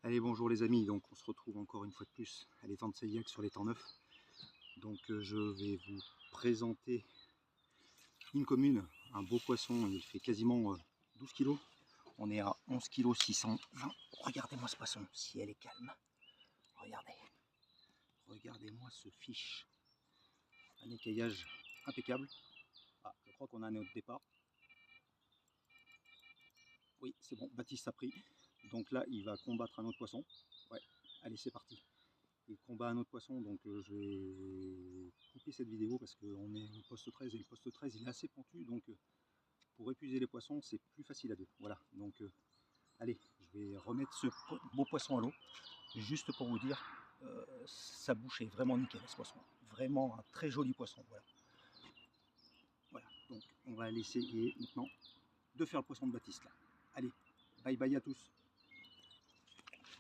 Allez, bonjour les amis, donc on se retrouve encore une fois de plus à l'étang de Seillac sur l'étang neuf. Donc je vais vous présenter une commune, un beau poisson, il fait quasiment 12 kg. On est à 11 kg 620. Regardez-moi ce poisson, si elle est calme. Regardez. Regardez-moi ce fiche. Un écaillage impeccable. Ah, je crois qu'on a un autre départ. Oui, c'est bon, Baptiste a pris. Donc là, il va combattre un autre poisson. Ouais, allez, c'est parti. Il combat un autre poisson, donc je vais couper cette vidéo parce qu'on est au poste 13 et le poste 13 il est assez pentu, donc pour épuiser les poissons c'est plus facile à deux. Voilà, donc allez, je vais remettre ce beau poisson à l'eau, juste pour vous dire, sa bouche est vraiment nickel ce poisson, vraiment un très joli poisson. Voilà, voilà, donc on va essayer maintenant de faire le poisson de Baptiste là. Allez, bye bye à tous.